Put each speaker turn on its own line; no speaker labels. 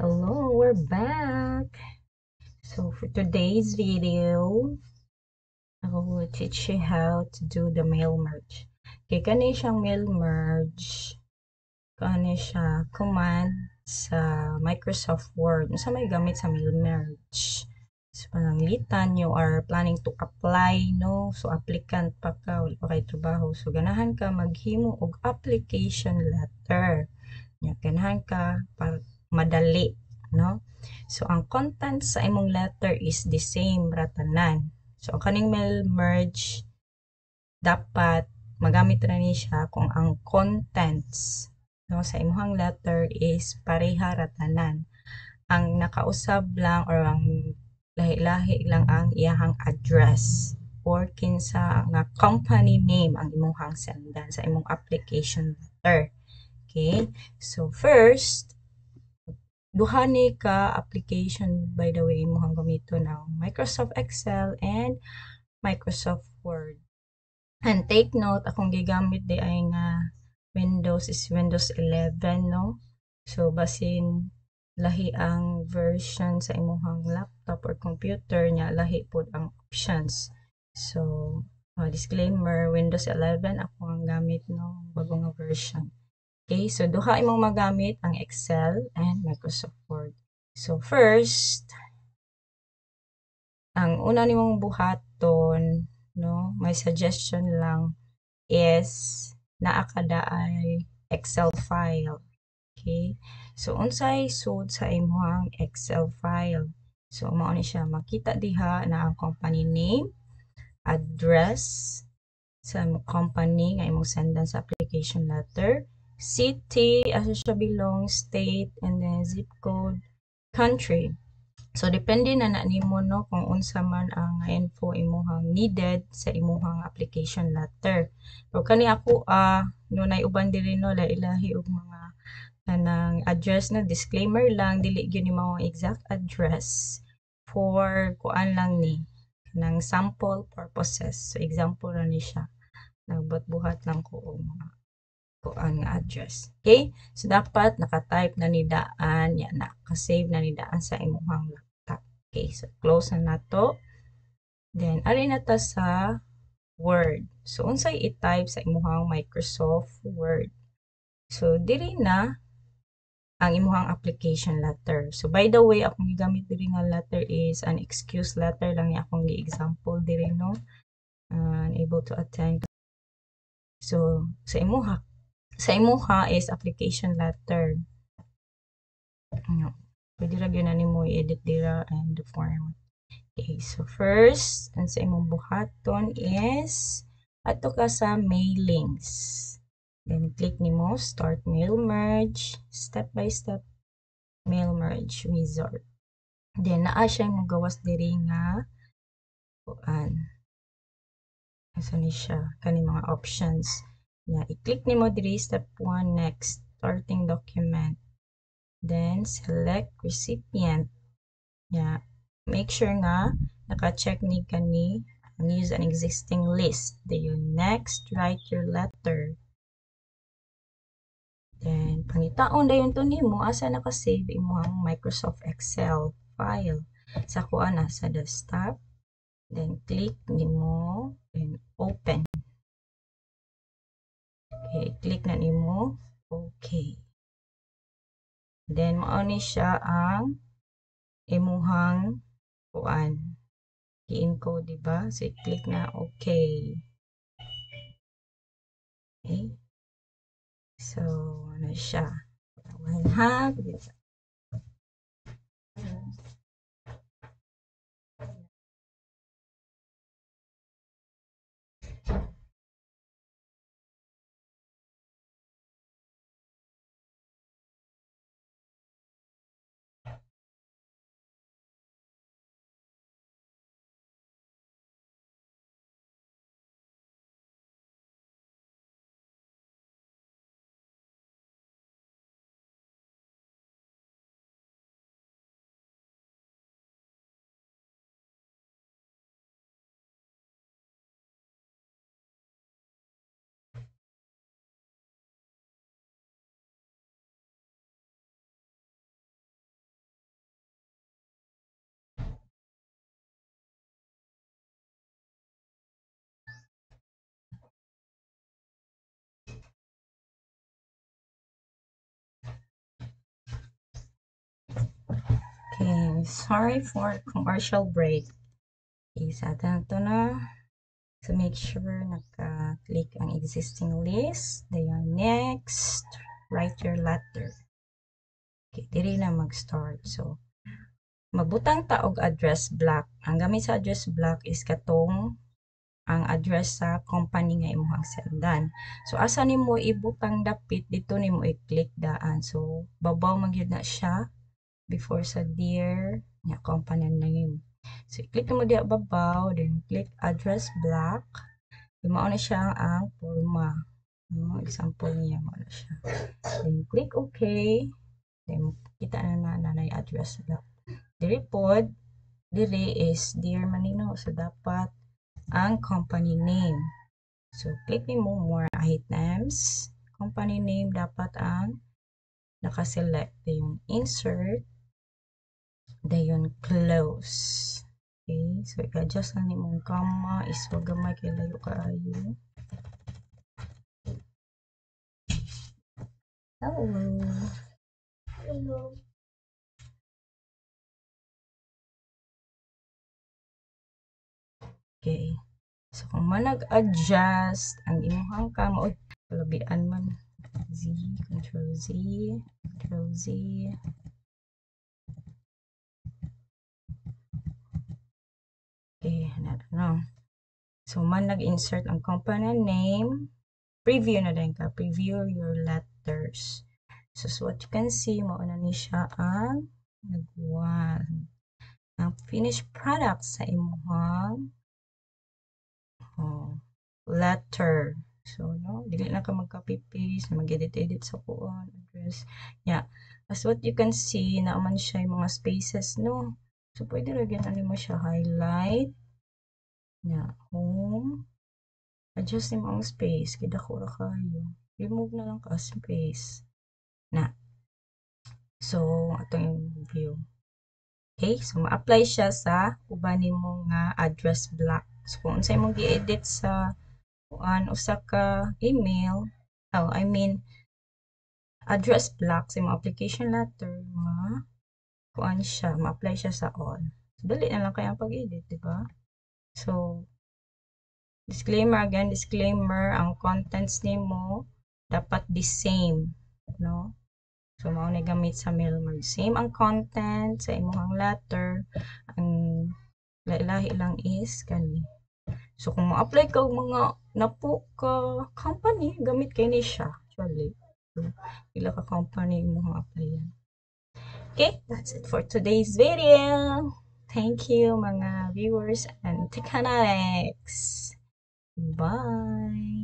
Hello, we're back. So for today's video, I will teach you how to do the mail merge. Okay, kani siyang mail merge. Kani siya command sa Microsoft Word. Sa may gamit sa mail merge. So pananglitan, you are planning to apply, no? So applicant pa ka, wala pa kay trabaho. So ganahan ka maghimo og application letter. Ganahan ka para madali, no? So, ang content sa imong letter is the same ratanan. So, kaning mail merge, dapat magamit ra ni siya kung ang contents no, sa imong letter is pareha ratanan. Ang nakausab lang or ang lahi-lahi lang ang iyahang address or kinsa nga company name ang imong sendan sa imong application letter. Okay? So, first, duha ni ka application by the way imong gamiton ng Microsoft Excel and Microsoft Word. And take note, akong gigamit di ay nga Windows is Windows 11, no? So, basin lahi ang version sa imong laptop or computer niya, lahi po ang options. So, disclaimer, Windows 11 ako ang gamit no, bagong version. Okay, so duha imong magamit ang Excel and Microsoft Word. So first, ang una nimong buhaton, no, may suggestion lang is naa kada ay Excel file. Okay? So unsay sud sa imong Excel file? So mao ni siya makita diha na ang company name, address sa company nga imong sendan sa application letter, city, asa siya belong, state, and then zip code, country. So, depende na na nimo no kung unsa man ang info imuhang needed sa imuhang application letter. Pero kani ako no nay uban diri no ilahi og mga kanang address na disclaimer lang dili gyud ni mao exact address for kuan lang ni kanang sample purposes. So example ra ni siya. Nagbuhat lang ko og mga kuan nga address. Okay? So, dapat naka-type na ni daan, yan, naka-save na ni daan sa imuhang laptop. Okay? So, close na nato. Then, ari na ta sa Word. So, unsay i-type sa imuhang Microsoft Word. So, diri na ang imuhang application letter. So, by the way, akong gigamit diri nga letter is an excuse letter lang ni akong gi-example diri, no? Unable to attend. So, sa imuha is application letter. Pwede ra gyud na nimo i-edit dira and the form. Okay, so first, ang sa imong buhaton is ato ka sa mailings. Then click nimo start mail merge, step by step mail merge wizard. Then naa siya mo gawas diri nga kuan. Asa ni siya kani mga options. I-click nimo diri step 1 next starting document. Then, select recipient. Make sure nga, naka-check ni kani use an existing list. Then, next, write your letter. Then, pangitaon dayon to nimo asa naka-save imong Microsoft Excel file. Sa kuan na, sa desktop. Then, click nimo, then open. Okay, click na nimo, okay. Then, mao ni siya ang imuhang kuan i-encode, diba? So, i-click na okay. Okay. So, ano siya? One half. Okay, sorry for commercial break. Isa to na. So make sure naka-click ang existing list. Then next, write your letter. Okay, diri na mag-start. So magbutang ta og address block. Ang gamit sa address block is katong ang address sa company nga imong sendan. So asa nimo ibutang dapit dito nimo i-click daan. So babaw man gyud na siya before sa dear nga company name. So i-click mo diha babaw, then click address block. Mao na siya ang forma. No, example niya mo na siya. Then click OK. Then kita na nanay address block. Diri pod, diri is dear manino, so dapat ang company name. So click nimo more items. Company name dapat ang naka-select. Dayon insert, dayon close. Okay, so i-adjust na nimong comma is wag gamay kay layo kaayo. Hello. Hello. Okay. So kung manag-adjust ang imong comma, oy, palabian man. Z, Control Z, Control Z. Okay, no. So man nag-insert ang company name, preview na din ka, preview your letters. So what you can see, mauna ni siya ang nag-1. Ang finished product sa imong letter. So, no, dili na ka mag-copy-paste, mag-edit-edit sa kuon address. Yeah. As what you can see, naaman siya yung mga spaces, no? So, pwede rin mo siya highlight. Yeah. Home. Adjust mo ang space. Kidako ra kayo. Remove na lang ka space. Na. So, ito yung view. Okay? So, ma-apply siya sa uban nimo nga address block. So, kung unsay mong gi-edit sa usa ka email, address block sa mga application letter, ma-apply siya sa all. So, dali na lang kaya ang pag-edit, di ba? So, disclaimer, ang contents nimo dapat the same, no? So, mao na gamit sa Mailmerge. Same ang content sa imong letter, ang lahi lang is kani. So, kung ma-apply ka mga napo ka company, gamit kay ni siya. Actually, ila ka company mo ma-apply yan. Okay, that's it for today's video. Thank you mga viewers and Tekanalex. Bye!